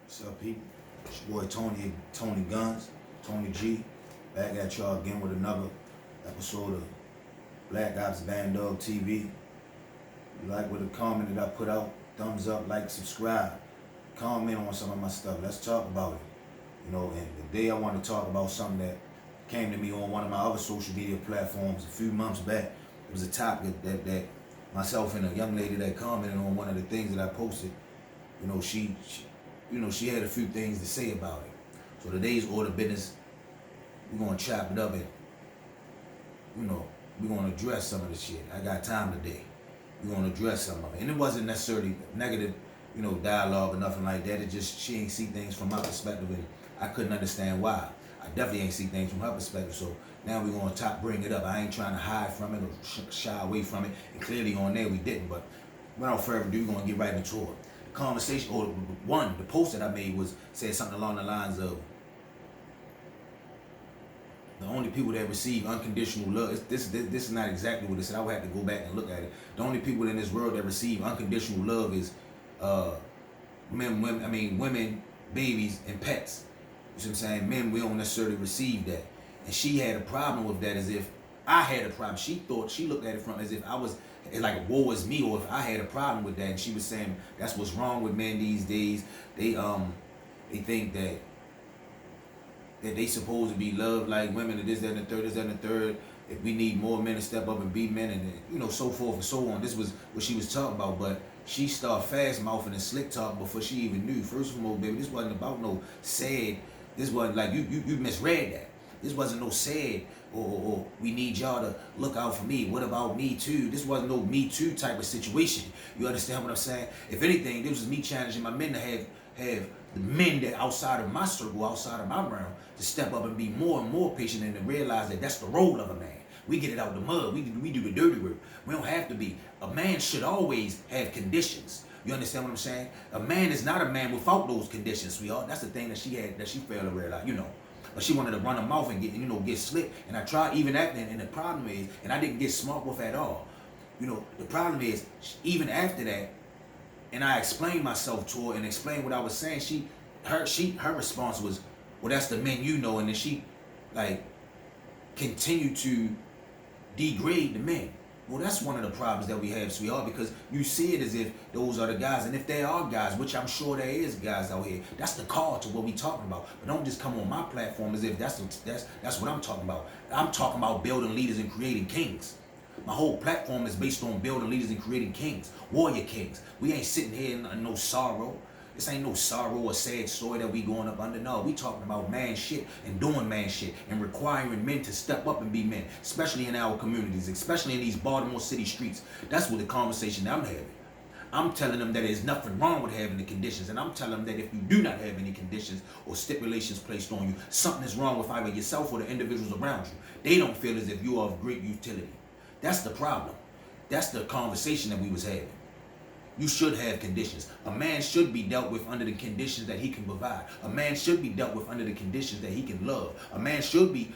What's up, people? It's your boy Tony Guns, Tony G, back at y'all again with another episode of Black Ops Band Dog TV. You like what the comment that I put out? Thumbs up, like, subscribe, comment on some of my stuff. Let's talk about it. And today I want to talk about something that came to me on one of my other social media platforms a few months back. It was a topic that myself and a young lady that commented on one of the things that I posted. She had a few things to say about it. So today's order of business, we're gonna chop it up and we're gonna address some of the shit. I got time today. We're gonna address some of it. And it wasn't necessarily negative, dialogue or nothing like that. It just she ain't see things from my perspective and I couldn't understand why. I definitely ain't see things from her perspective. So now we're gonna bring it up. I ain't trying to hide from it or shy away from it. And clearly on there we didn't, but without further ado, we're gonna get right into it. Conversation, or the post that I made said something along the lines of the only people that receive unconditional love. This is not exactly what it said. I would have to go back and look at it. The only people in this world that receive unconditional love is women, babies, and pets. You see what I'm saying? Men, we don't necessarily receive that. And she had a problem with that, as if I had a problem. She looked at it from as if I was, like, woe is me, or if I had a problem with that. And she was saying that's what's wrong with men these days. They think that they supposed to be loved like women, and this, that, and the third. If we need more men to step up and be men, and so forth and so on. This was what she was talking about, but she started fast mouthing and slick talking before she even knew. First of all, baby, this wasn't about no sad. This wasn't like you misread that. This wasn't no sad or we need y'all to look out for me. What about me too? This wasn't no me too type of situation. You understand what I'm saying? If anything, this was me challenging my men to have the men that outside of my circle, outside of my realm, to step up and be more and more patient and to realize that that's the role of a man. We get it out the mud. We do the dirty work. We don't have to be. A man should always have conditions. You understand what I'm saying? A man is not a man without those conditions, sweetheart. That's the thing that she failed to realize, But she wanted to run her mouth and get slick. And I tried even after, and the problem is, and I didn't get smart with at all. The problem is, even after that, and I explained myself to her and explained what I was saying, her response was, well, that's the men and then she, continued to degrade the men. Well, that's one of the problems that we have, sweetheart, because you see it as if those are the guys. And if there are guys, which I'm sure there is guys out here, that's the call to what we talking about. But don't just come on my platform as if that's what I'm talking about. I'm talking about building leaders and creating kings. My whole platform is based on building leaders and creating kings, warrior kings. We ain't sitting here in no sorrow. This ain't no sorrow or sad story that we going up under. No, we talking about man shit and doing man shit and requiring men to step up and be men, especially in our communities, especially in these Baltimore City streets. That's what the conversation that I'm having. I'm telling them that there's nothing wrong with having the conditions, and I'm telling them that if you do not have any conditions or stipulations placed on you, something is wrong with either yourself or the individuals around you. They don't feel as if you are of great utility. That's the problem. That's the conversation that we was having. You should have conditions. A man should be dealt with under the conditions that he can provide. A man should be dealt with under the conditions that he can love. A man should be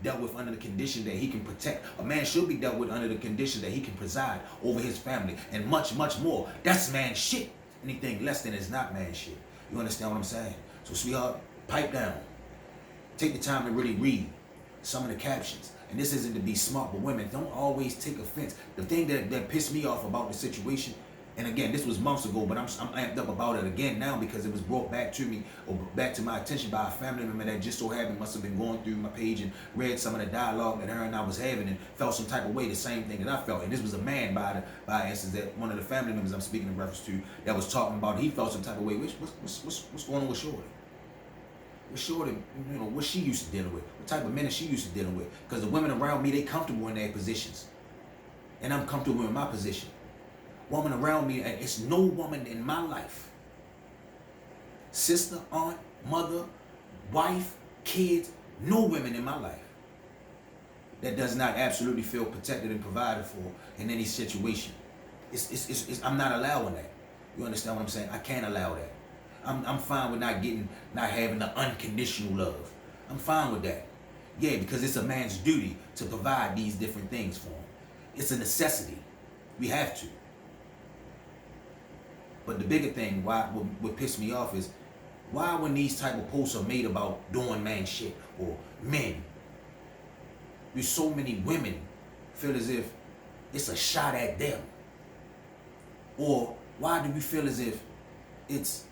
dealt with under the conditions that he can protect. A man should be dealt with under the conditions that he can preside over his family, and much, much more. That's man shit. Anything less than is not man shit. You understand what I'm saying? So, sweetheart, pipe down. Take the time to really read some of the captions. And this isn't to be smart, but women, don't always take offense. The thing that pissed me off about the situation, and again, this was months ago, but I'm amped up about it again now because it was brought back to me, or back to my attention by a family member that just so happened must have been going through my page and read some of the dialogue that her and I was having and felt some type of way, the same thing that I felt. And this was a man by instance that one of the family members I'm speaking in reference to that was talking about, he felt some type of way. What's going on with Shorty? With Shorty, what she used to dealing with, what type of men is she used to dealing with? Because the women around me, they comfortable in their positions, and I'm comfortable in my position. Woman around me, and it's no woman in my life, sister, aunt, mother, wife, kids, no women in my life that does not absolutely feel protected and provided for in any situation. I'm not allowing that. You understand what I'm saying? I can't allow that. I'm fine with not having the unconditional love. I'm fine with that. Yeah, because it's a man's duty to provide these different things for him. It's a necessity. We have to. But the bigger thing, what pissed me off is Why when these type of posts are made about doing man shit or men, do so many women feel as if it's a shot at them? Or why do we feel as if it's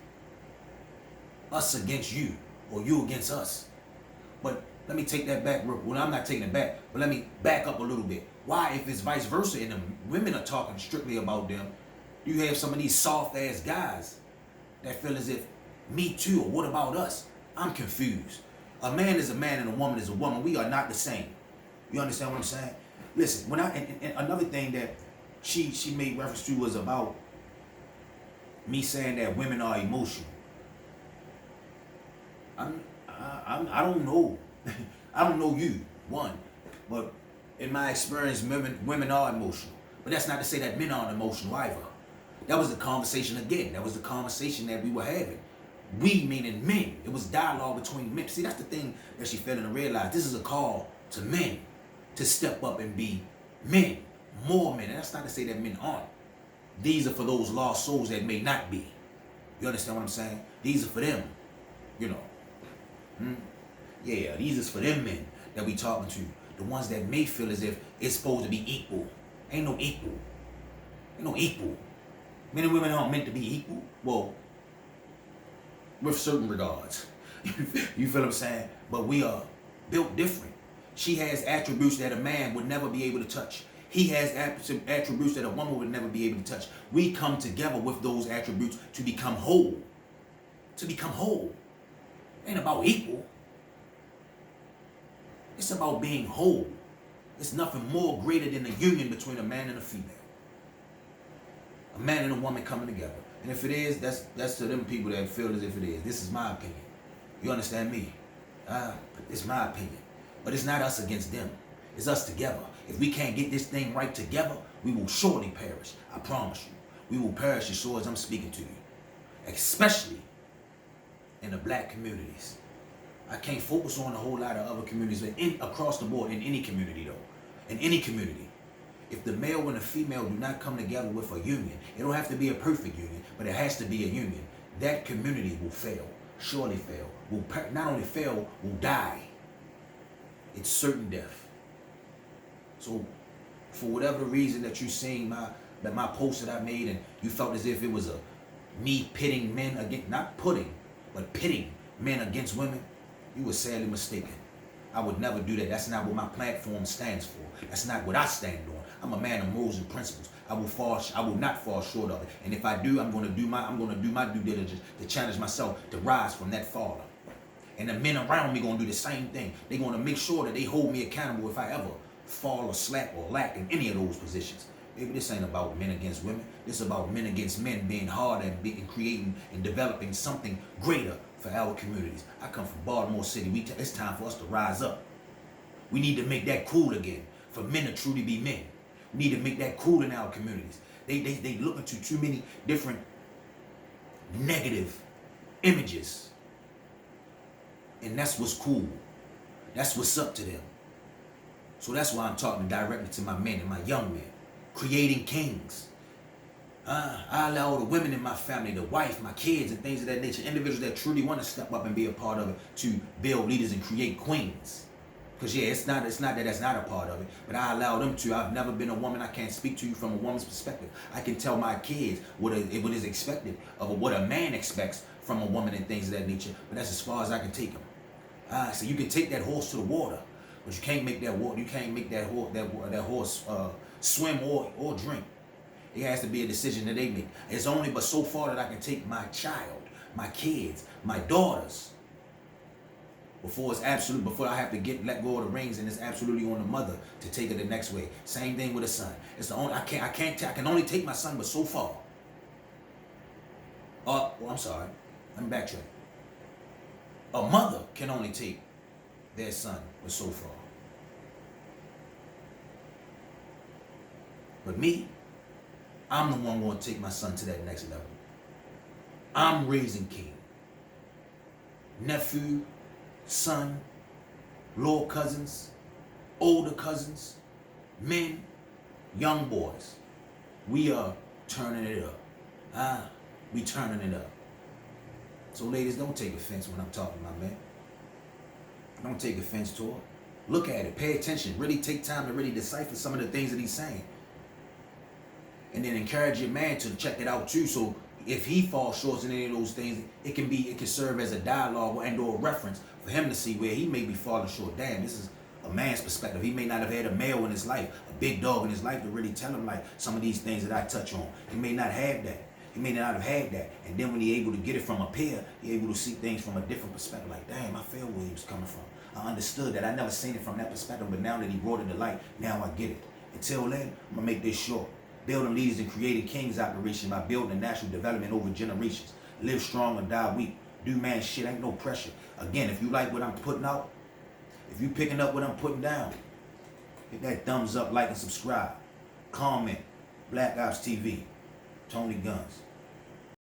us against you or you against us? But let me take that back. Well, I'm not taking it back, but let me back up a little bit. Why, if it's vice versa and the women are talking strictly about them, you have some of these soft ass guys that feel as if me too, or what about us? I'm confused. A man is a man and a woman is a woman. We are not the same. You understand what I'm saying? Listen, when and another thing that she made reference to was about me saying that women are emotional. I don't know. I don't know you, one, but in my experience, women are emotional. But that's not to say that men aren't emotional either. That was the conversation again. That was the conversation that we were having. We meaning men. It was dialogue between men. See, that's the thing that she failing to realize. This is a call to men to step up and be men, more men. And that's not to say that men aren't. These are for those lost souls that may not be. You understand what I'm saying? These are for them, you know. Yeah, these is for them men that we talking to. The ones that may feel as if it's supposed to be equal. Ain't no equal. Ain't no equal. Men and women aren't meant to be equal. Well, with certain regards. You feel what I'm saying? But we are built different. She has attributes that a man would never be able to touch. He has attributes that a woman would never be able to touch. We come together with those attributes to become whole. To become whole. Ain't about equal. It's about being whole. It's nothing more greater than the union between a man and a female. A man and a woman coming together. And if it is, that's to them people that feel as if it is. This is my opinion. You understand me? It's my opinion. But it's not us against them. It's us together. If we can't get this thing right together, we will surely perish. I promise you. We will perish as sure as I'm speaking to you. Especially in the black communities. I can't focus on a whole lot of other communities, but across the board, in any community though. In any community. If the male and the female do not come together with a union, it don't have to be a perfect union, but it has to be a union. That community will fail, surely fail. Will not only fail, will die. It's certain death. So, for whatever reason that you seen my post that I made, and you felt as if it was me pitting men against, not putting, but pitting men against women, you were sadly mistaken. I would never do that. That's not what my platform stands for. That's not what I stand on. I'm a man of morals and principles. I will not fall short of it. And if I do, I'm going to do my due diligence to challenge myself to rise from that falling. And the men around me going to do the same thing. They're going to make sure that they hold me accountable if I ever fall or slack or lack in any of those positions. Baby, this ain't about men against women. This is about men against men being hard and creating and developing something greater for our communities. I come from Baltimore City. It's time for us to rise up. We need to make that cool again for men to truly be men. We need to make that cool in our communities. They look into too many different negative images. And that's what's cool. That's what's up to them. So that's why I'm talking directly to my men and my young men. Creating kings. I allow the women in my family, the wife, my kids, and things of that nature, individuals that truly want to step up and be a part of it, to build leaders and create queens. Because yeah, it's not that that's not a part of it, but I allow them to. I've never been a woman. I can't speak to you from a woman's perspective. I can tell my kids what is expected of what a man expects from a woman and things of that nature. But that's as far as I can take them. So you can take that horse to the water, but you can't make that water. You can't make that horse swim or drink. It has to be a decision that they make. It's only but so far that I can take my child, my kids, my daughters. Before I have to let go of the reins, and it's absolutely on the mother to take it the next way. Same thing with a son. It's the only I can only take my son but so far. I'm sorry. Let me backtrack. A mother can only take their son but so far. But me, I'm the one going to take my son to that next level. I'm raising king. Nephew, son, little cousins, older cousins, men, young boys. We are turning it up. We turning it up. So ladies, don't take offense when I'm talking, my man. Don't take offense to it. Look at it, pay attention, really take time to really decipher some of the things that he's saying. And then encourage your man to check it out too. So if he falls short in any of those things, it can serve as a dialogue and or a reference for him to see where he may be falling short. Damn, this is a man's perspective. He may not have had a male in his life, a big dog in his life to really tell him like some of these things that I touch on. He may not have that. He may not have had that. And then when he able to get it from a peer, he able to see things from a different perspective. Like, damn, I feel where he was coming from. I understood that. I never seen it from that perspective, but now that he brought it to light, now I get it. Until then, I'm going to make this short. Building leaders and creating kings operation by building a national development over generations. Live strong or die weak. Do man shit, ain't no pressure. Again, if you like what I'm putting out, if you picking up what I'm putting down, hit that thumbs up, like, and subscribe. Comment. Black Ops TV. Tony Guns.